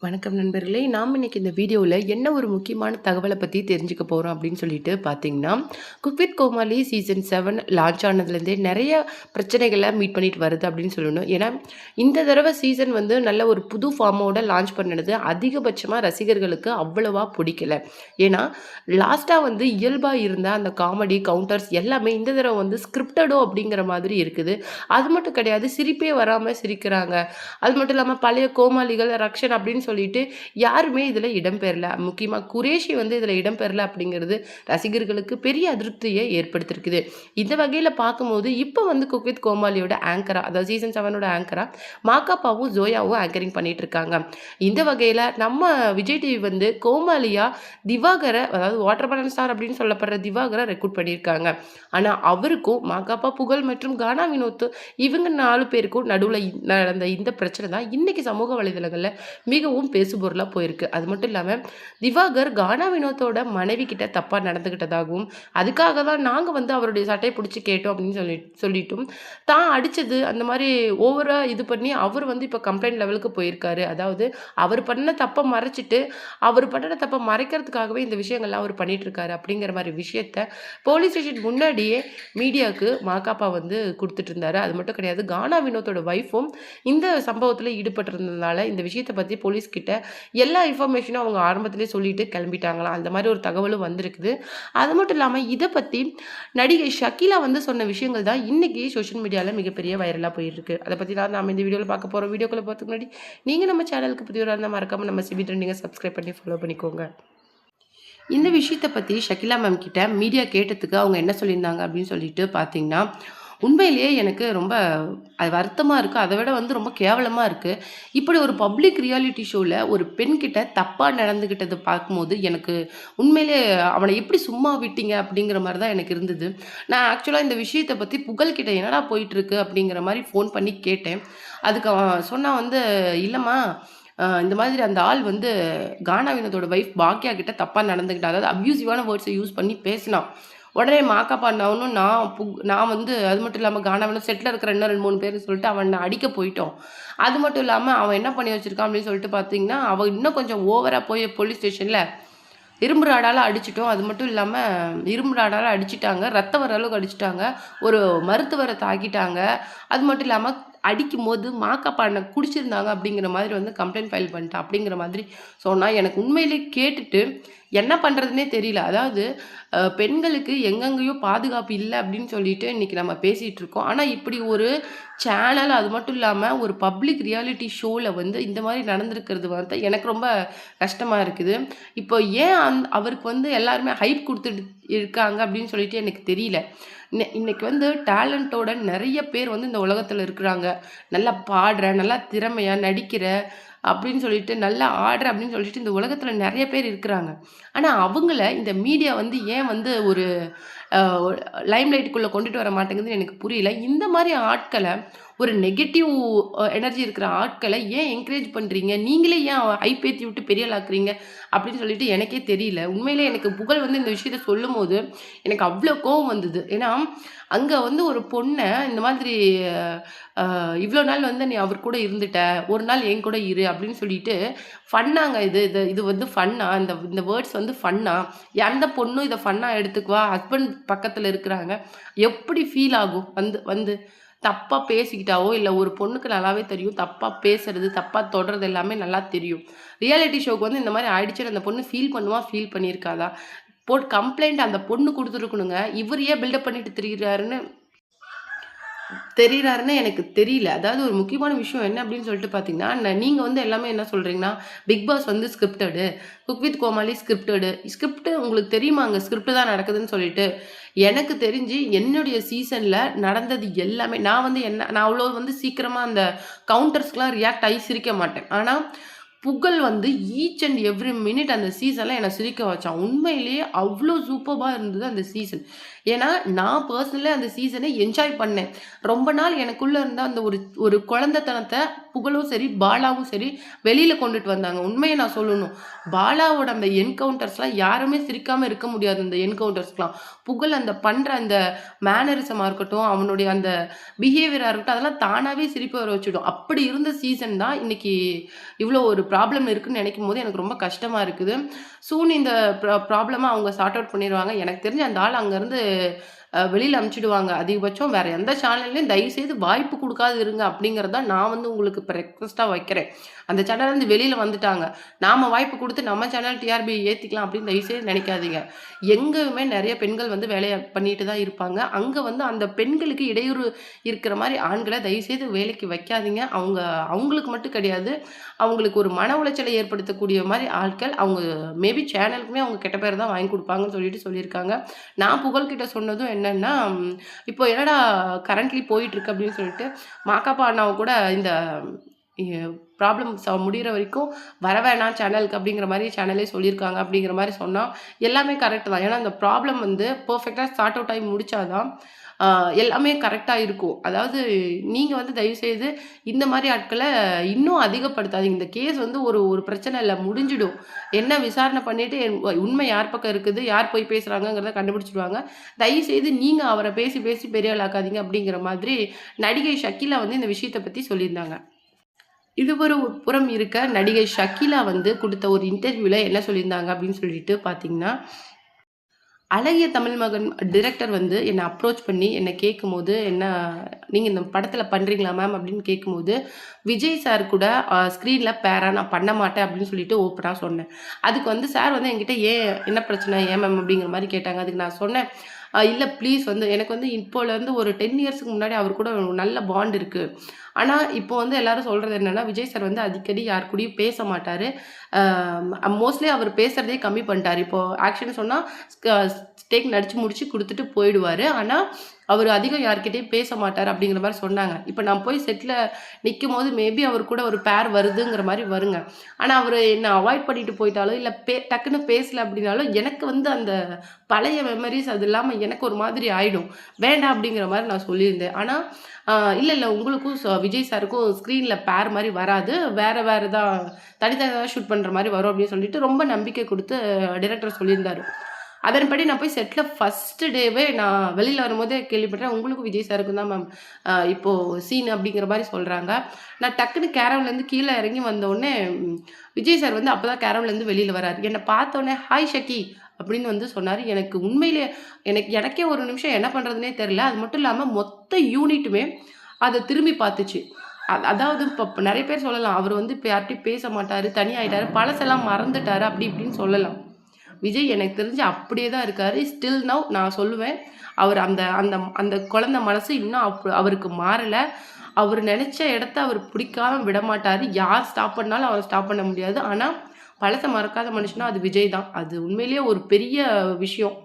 வணக்கம் நண்பர்களே! நாம் இன்னைக்கு இந்த வீடியோல என்ன ஒரு முக்கியமான தகவல பத்தி தெரிஞ்சுக்க போறோம் அப்படின்னு சொல்லிட்டு பார்த்தீங்கன்னா, Cook with Comali season 7 launch ஆனதுலேருந்தே நெறைய பிரச்சனைகள மீட் பண்ணிட்டு வருது அப்படின்னு சொல்லணும். ஏன்னா, இந்த தடவ சீசன் வந்து நல்ல ஒரு புது ஃபார்மோட லான்ச் பண்ணுனது அதிகபட்சமா ரசிகர்களுக்கு அவ்வளவா புடிக்கல. ஏன்னா, லாஸ்ட்டா வந்து இயல்பா இருந்த அந்த காமெடி கவுண்டர்ஸ் எல்லாமே இந்த தடவ வந்து ஸ்கிரிப்டடோ அப்படிங்கிற மாதிரி இருக்குது. அது மட்டும் கிடையாது, சிரிப்பே வராம சிரிக்கிறாங்க. அது மட்டும் இல்லாம பழைய கோமாளிகள், ரக்ஷன் அப்படின்னு சொல்லிட்டு யாருமே இதில இடம்பெறல. முக்கியமா குரேஷி வந்து இதில இடம்பெறல அப்படிங்கிறது ரசிகர்களுக்கு பெரிய அதிருப்திய ஏற்படுத்தியிருக்குது. இந்த வகையில பார்க்கும்போது, இப்ப வந்து குக் வித் கோமாளியோட ஆங்கரா, அதாவது சீசன் 7ஓட ஆங்கரா மாகாபாவும், ஜோயாவும் ஆங்கரிங் பண்ணிட்டு இருக்காங்க. இந்த வகையில நம்ம விஜய் டிவி வந்து கோமாளியா திவாகர, அதாவது வாட்டர் மெலன் ஸ்டார் அப்படின்னு சொல்லப்படுற திவாகர ரெக்ரூட் பண்ணியிருக்காங்க. ஆனா அவருக்கும் மாகாபா, புகழ் மற்றும் கானா வினோத் இவங்க 4 பேருக்கும் நடுவுல நடந்த இந்த பிரச்சனை தான் இன்னைக்கு சமூக வலைதளங்கள்ல மிகவும் பேசுபொருளா போயிருக்கு. அது மட்டும் இல்லாம திவாகர் கானா வினோத்தோட மனைவி கிட்ட தப்பா நடந்துக்கிட்டதாகவும், அதுக்காக தான் நாங்க வந்து அவருடைய சட்டைய புடிச்சு கேட்டோம் அப்படின்னு சொல்லிட்டும், தான் அடிச்சது அந்த மாரி ஓவரா இது பண்ணி அவர் வந்து இப்ப கம்ப்ளைண்ட் லெவலுக்கு போயிருக்காரு. அதாவது அவர் பண்ண தப்ப மறைச்சிட்டு, அவர் பண்ணுன தப்ப மறைக்கிறதுக்காகவே இந்த விஷயங்கள்லாம் அவர் பண்ணிட்டு இருக்காரு அப்படிங்கிற மாரி விஷயத்த போலீஸ் ஸ்டேஷன் முன்னாடியே மீடியாக்கு மாகாபா வந்து குடுத்துட்டு இருந்தாரு. அது மட்டும் கிடையாது, கானா வினோத்தோட வைஃப்பும் இந்த சம்பவத்துல ஈடுபட்டிருந்ததுனால இந்த விஷயத்த பத்தி போலீஸ் கிட்ட எல்லா இன்ஃபர்மேஷனும் அவங்க ஆரம்பத்திலேயே சொல்லிட்டு கிளம்பிட்டாங்களாம். அந்த மாரி ஒரு தகவலும் வந்திருக்குது. அது மட்டும் இல்லாம இத பத்தி நடிகை ஷக்கீலா வந்து சொன்ன விஷயங்கள் தான் இன்னைக்கு சோஷியல் மீடியால மிகப்பெரிய வைரலா போயிருக்கு. அத பத்தி தான் நாம இந்த வீடியோல பார்க்க போறோம். வீடியோக்குள்ள போறதுக்கு முன்னாடி நீங்க நம்ம சேனலுக்கு புதியவரா இருந்தா மறக்காம நம்ம சிபி ட்ரெண்டிங்க சப்ஸ்கிரைப் பண்ணி ஃபாலோ பண்ணிக்கோங்க. இந்த விஷயத்த பத்தி ஷக்கீலா மேம் கிட்ட மீடியா கேட்டதுக்கு அவங்க என்ன சொல்லியிருந்தாங்க அப்படின்னு சொல்லிட்டு பார்த்தீங்கன்னா, உண்மையிலேயே எனக்கு ரொம்ப அது வருத்தமா இருக்கு. அத விட வந்து ரொம்ப கேவலமா இருக்கு. இப்படி ஒரு பப்ளிக் ரியாலிட்டி ஷோல ஒரு பெண் கிட்ட தப்பா நடந்துகிட்டத பார்க்கும்போது, எனக்கு உண்மையிலேயே அவன எப்படி சும்மா விட்டீங்க அப்படிங்கிற மாரி தான் எனக்கு இருந்தது. நான் ஆக்சுவலா இந்த விஷயத்த பத்தி புகழ் கிட்ட என்னடா போயிட்டுருக்கு அப்படிங்கிற மாரி ஃபோன் பண்ணி கேட்டேன். அதுக்கு அவன் சொன்னான் வந்து, "இல்லம்மா, இந்த மாதிரி அந்த ஆள் வந்து கானா வினோதோட வைஃப் பாக்யா கிட்ட தப்பா நடந்துக்கிட்டா. அதாவது அப்யூசிவான வேர்ட்ஸ யூஸ் பண்ணி பேசினான். உடனே மாக்காப்பா அண்ணாவும் நான் வந்து அது மட்டும் இல்லாம கானா வினோத் செட்ல இருக்கிற இன்னும் 2, 3 பேரு சொல்லிட்டு அவன அடிக்க போயிட்டோம். அது மட்டும் இல்லாம அவன் என்ன பண்ணி வச்சிருக்கான் அப்படின்னு சொல்லிட்டு பார்த்தீங்கன்னா, அவன் இன்னும் கொஞ்சம் ஓவரா போய் போலீஸ் ஸ்டேஷன்ல இரும்பு ராடால அடிச்சுட்டோம். அது மட்டும் இல்லாம இரும்பு ராடால அடிச்சுட்டாங்க. ரத்தம் வர அளவுக்கு அடிச்சுட்டாங்க. ஒரு மருத்துவர தாக்கிட்டாங்க. அது மட்டும் இல்லாம அடிக்கும்போது மாக்காப்பான குடிச்சிருந்தாங்க அப்படிங்கிற மாதிரி வந்து கம்ப்ளைண்ட் ஃபைல் பண்ணிட்டான் அப்படிங்கிற மாதிரி சொன்னா, எனக்கு உண்மையிலேயே கேட்டுட்டு என்ன பண்றதுன்னே தெரியல. அதாவது பெண்களுக்கு எங்கெங்கேயோ பாதுகாப்பு இல்ல அப்படின்னு சொல்லிட்டு இன்னைக்கு நம்ம பேசிட்டு இருக்கோம். ஆனா இப்படி ஒரு சேனல், அது மட்டும் இல்லாம ஒரு பப்ளிக் ரியாலிட்டி ஷோல வந்து இந்த மாரி நடந்திருக்கிறது வந்து எனக்கு ரொம்ப கஷ்டமா இருக்குது. இப்போ ஏன் அவருக்கு வந்து எல்லாருமே ஹைப் குடுத்துட்டு இருக்காங்க அப்படின்னு சொல்லிட்டு எனக்கு தெரியல. இன்னைக்கு வந்து டேலண்டோட நெறைய பேர் வந்து இந்த உலகத்துல இருக்கிறாங்க. நல்லா பாடுற, நல்லா திறமையா நடிக்கிற அப்படின்னு சொல்லிட்டு, நல்லா ஆடுற அப்படின்னு சொல்லிட்டு இந்த உலகத்துல நெறைய பேர் இருக்கிறாங்க. ஆனா அவங்கள இந்த மீடியா வந்து ஏன் வந்து ஒரு அ லைம் லைட்டுக்குள்ள கொண்டுட்டு வர மாட்டேங்குதுன்னு எனக்கு புரியல. இந்த மாரி ஆட்கள, ஒரு நெகட்டிவ் எனர்ஜி இருக்கிற ஆட்கள ஏன் என்கரேஜ் பண்றீங்க? நீங்களே ஏன் ஹைப் ஏத்தி விட்டு பெரிய ஆள் ஆக்குறீங்க? அப்படின்னு சொல்லிட்டு எனக்கே தெரியல. உண்மையிலே எனக்கு புகழ் வந்து இந்த விஷயத்த சொல்லும்போது, எனக்கு அவ்ளோ கோவம் வந்தது. ஏன்னா, அங்க வந்து ஒரு பொண்ண இந்த மாதிரி "இவ்ளோ நாள் வந்து நீ அவர் கூட இருந்துட்ட. ஒரு நாள் என் கூட இரு" அப்படின்னு சொல்லிட்டு ஃபன்னாங்க இது இது இது வந்து ஃபன்னா? இந்த இந்த வேர்ட்ஸ் வந்து ஃபன்னா? எந்த பொண்ணும் இத ஃபன்னா எடுத்துக்குவா? ஹஸ்பண்ட் பக்கத்துல இருக்கிறாங்க. எப்படி ஃபீல் ஆகும்? வந்து வந்து தப்பா பேசிக்கிட்டாவோ, இல்ல ஒரு பொண்ணுக்கு நல்லாவே தெரியும். தப்பா பேசுறது, தப்பா தொடுறது எல்லாமே நல்லா தெரியும். ரியாலிட்டி ஷோக்கு வந்து இந்த மாரி ஆயிடுச்சுன்னு அந்த பொண்ணு ஃபீல் பண்ணுவா? ஃபீல் பண்ணியிருக்காதா? போட்டு கம்ப்ளைண்ட் அந்த பொண்ணு குடுத்துருக்கணுங்க. இவரு ஏன் பில்டப் பண்ணிட்டு திரியிறாருன்னு எனக்கு தெரியல. அதாவது ஒரு முக்கியமான விஷயம் என்ன அப்படின்னு சொல்லிட்டு பார்த்தீங்கன்னா, நீங்க வந்து எல்லாமே என்ன சொல்றீங்கன்னா, பிக் பாஸ் வந்து scripted, cook with Comali scripted. Script உங்களுக்கு தெரியுமாங்க? ஸ்கிரிப்ட் தான் நடக்குதுன்னு சொல்லிட்டு. எனக்கு தெரிஞ்சு என்னுடைய சீசன்ல நடந்தது எல்லாமே நான் அவ்வளோ வந்து சீக்கிரமா அந்த கவுண்டர்ஸ்க்குலாம் ரியாக்ட் ஆகி சிரிக்க மாட்டேன். ஆனா, புகழ் வந்து ஈச் அண்ட் எவ்ரி மினிட் அந்த சீசன்ல என்ன சிரிக்க வச்சான். உண்மையிலேயே அவ்ளோ சூப்பர்பா இருந்தது அந்த சீசன். ஏன்னா, நான் பர்சனலா அந்த சீசன என்ஜாய் பண்ணேன். ரொம்ப நாள் எனக்குள்ள இருந்த அந்த ஒரு ஒரு குழந்தைத்தனத்த புகழும் சரி, பாலாவும் சரி வெளியில கொண்டுட்டு வந்தாங்க. உண்மைய நான் சொல்லணும். பாலாவோட அந்த என்கவுண்டர்ஸ்லாம் யாருமே சிரிக்காம இருக்க முடியாது அந்த என்கவுண்டர்ஸ்லாம். புகழ் அந்த பண்ற அந்த மேனரிசமா இருக்கட்டும், அவனுடைய அந்த பிஹேவியரா இருக்கட்டும், அதெல்லாம் தானாவே சிரிப்ப வர வச்சுடும். அப்படி இருந்த சீசன் தான் இன்னைக்கு இவ்ளோ ஒரு ப்ராப்ளம் இருக்குன்னு நெனைக்கும்போது எனக்கு ரொம்ப கஷ்டமா இருக்குது. சூன் இந்த ப்ராப்ளம அவங்க சார்ட் அவுட் பண்ணிருவாங்க. எனக்கு தெரிஞ்சு அந்த ஆள் அங்கருந்து வெளியில அனுப்பிச்சுடுவாங்க. அதிகபட்சம் வேற எந்த சேனல்லயும் தயவுசெய்து வாய்ப்பு குடுக்காது இருங்க அப்படிங்கிறது தான் நான் வந்து உங்களுக்கு இப்ப ரெக்வெஸ்ட்டா வைக்கிறேன். அந்த சேனல்லருந்து வெளியில வந்துட்டாங்க. நாம வாய்ப்பு குடுத்து நம்ம சேனல் டிஆர்பி ஏத்திக்கலாம் அப்படின்னு தயவுசெய்து நெனைக்காதீங்க. எங்கயுமே நெறைய பெண்கள் வந்து வேலைய பண்ணிட்டு தான் இருப்பாங்க. அங்க வந்து அந்த பெண்களுக்கு இடையூறு இருக்கிற மாரி ஆண்கள தயவுசெய்து வேலைக்கு வைக்காதீங்க. அவங்களுக்கு மட்டும் கிடையாது. அவங்களுக்கு ஒரு மன உளைச்சலை ஏற்படுத்தக்கூடிய மாரி ஆட்கள், அவங்க மேபி சேனலுக்குமே அவங்க கெட்ட பேர் தான் வாங்கி குடுப்பாங்கன்னு சொல்லியிருக்காங்க. நான் புகழ்கிட்ட சொன்னதும் என்னன்னா, இப்போ என்னடா கரண்ட்லி போயிட்டுருக்கு அப்படின்னு சொல்லிட்டு, மாக்காப்பா அண்ணாவ கூட இந்த எ ப்ராப்ளம் முடியிற வரைக்கும் வர வேணாம் சேனலுக்கு அப்படிங்கிற மாரி சேனலே சொல்லியிருக்காங்க அப்படிங்கிற மாரி சொன்னா, எல்லாமே கரெக்ட் தான். ஏன்னா அந்த ப்ராப்ளம் வந்து பெர்ஃபெக்ட்டா சார்ட் அவுட் ஆயி முடிச்சா தான், அ எல்லாமே கரெக்ட்டா இருக்கும். அதாவது நீங்க வந்து தயவுசெய்து இந்த மாரி ஆட்கள இன்னும் அதிகப்படுத்தாதீங்க. இந்த கேஸ் வந்து ஒரு ஒரு பிரச்சனை இல்ல முடிஞ்சிடும். என்ன விசாரணை பண்ணிட்டு உண்மை யார் பக்கம் இருக்குது, யார் போய் பேசுறாங்கங்கிறத கண்டுபிடிச்சுருவாங்க. தயவுசெய்து நீங்க அவர பேசி பேசி பெரிய ஆள் ஆக்காதீங்க அப்படிங்கிற மாதிரி நடிகை ஷக்கீலா வந்து இந்த விஷயத்த பத்தி சொல்லியிருந்தாங்க. இது ஒரு புறம் இருக்க, நடிகை ஷக்கீலா வந்து குடுத்த ஒரு இன்டர்வியூல என்ன சொல்லியிருந்தாங்க அப்படின்னு சொல்லிட்டு பார்த்தீங்கன்னா, அழகிய தமிழ் மகன் டிரெக்டர் வந்து என்ன அப்ரோச் பண்ணி என்ன கேட்கும்போது, "நீங்க இந்த படத்துல பண்றீங்களா மேம்?" அப்படின்னு கேட்கும்போது, "விஜய் சார் கூட ஸ்க்ரீன்ல பேரா நான் பண்ண மாட்டேன்." அப்படின்னு சொல்லிட்டு ஓப்பனா சொன்னேன். அதுக்கு வந்து சார் வந்து என்கிட்ட என்ன பிரச்சனை? ஏன் மேம்?" அப்படிங்கிற மாரி கேட்டாங்க. அதுக்கு நான் சொன்னேன், இல்ல ப்ளீஸ் வந்து எனக்கு வந்து இப்போலேருந்து ஒரு 10 இயர்ஸ்க்கு முன்னாடி அவர் கூட ஒரு நல்ல பாண்ட் இருக்கு. ஆனா, இப்போ வந்து எல்லாரும் சொல்றது என்னன்னா, விஜய் சார் வந்து அடிக்கடி யார் கூடயும் பேச மாட்டாரு. மோஸ்ட்லி அவர் பேசுறதே கம்மி பண்ணிட்டாரு. இப்போ ஆக்ஷன் சொன்னா டேக் நடிச்சு முடிச்சு குடுத்துட்டு போயிடுவாரு. ஆனா, அவரு அதிகம் யார்கிட்டயும் பேச மாட்டாரு அப்படிங்கிற மாரி சொன்னாங்க. இப்ப நான் போய் செட்ல நிக்கும்போது மேபி அவர் கூட ஒரு பேர் வருதுங்கிற மாரி வருங்க. ஆனா, அவரு என்ன அவாய்ட் பண்ணிட்டு போயிட்டாலோ, இல்ல டக்குன்னு பேசல அப்படின்னாலும், எனக்கு வந்து அந்த பழைய மெமரீஸ் அது இல்லாம எனக்கு ஒரு மாதிரி ஆயிடும். வேண்டாம் அப்படிங்கிற மாரி நான் சொல்லியிருந்தேன். ஆனா, இல்ல, இல்ல உங்களுக்கும் விஜய் சாருக்கும் ஸ்க்ரீன்ல பேர் மாரி வராது. வேற வேற தான் தனித்தனியா தான் ஷூட் பண்ற மாரி வரும் அப்படின்னு சொல்லிட்டு ரொம்ப நம்பிக்கை குடுத்து டைரக்டர் சொல்லியிருந்தாரு. அதன்படி நான் போய் செட்ல ஃபர்ஸ்ட் டேவே நான் வெளியில வரும்போதே கேள்விப்பட்டேன். உங்களுக்கும் விஜய் சாருக்கும் தான் மேம் இப்போ சீன் அப்படிங்கிற மாரி சொல்றாங்க. நான் டக்குனு கேரவன்லேருந்து கீழ இறங்கி வந்தோனே, விஜய் சார் வந்து அப்பதான் கேரவன்லேருந்து வெளியில வராரு. என்ன பார்த்தோனே, "ஹாய் ஷக்கி" அப்படின்னு வந்து சொன்னாரு. எனக்கு உண்மையிலேயே எனக்கே ஒரு நிமிஷம் என்ன பண்றதுன்னே தெரியல. அது மட்டும் இல்லாம மொத்த யூனிட்டுமே அத திரும்பி பார்த்துச்சு. அதாவது இப்ப நெறைய பேர் சொல்லலாம். அவரு வந்து இப்ப யார்ட்டயும் பேச மாட்டாரு, தனியாயிட்டாரு, பழசெல்லாம் மறந்துட்டாரு அப்படி இப்படின்னு சொல்லலாம். விஜய் எனக்கு தெரிஞ்சு அப்படியே தான் இருக்காரு. ஸ்டில் நவ் நான் சொல்லுவேன். அவர் அந்த அந்த அந்த குழந்தை மனசு இன்னும் அவருக்கு மாறல. அவரு நெனச்ச இடத்த அவரு பிடிக்காம விடமாட்டாரு. யார் ஸ்டாப் பண்ணாலும் அவர ஸ்டாப் பண்ண முடியாது. ஆனா, பழச மறக்காத மனுஷனா அது விஜய் தான். அது உண்மையிலேயே ஒரு பெரிய விஷயம்.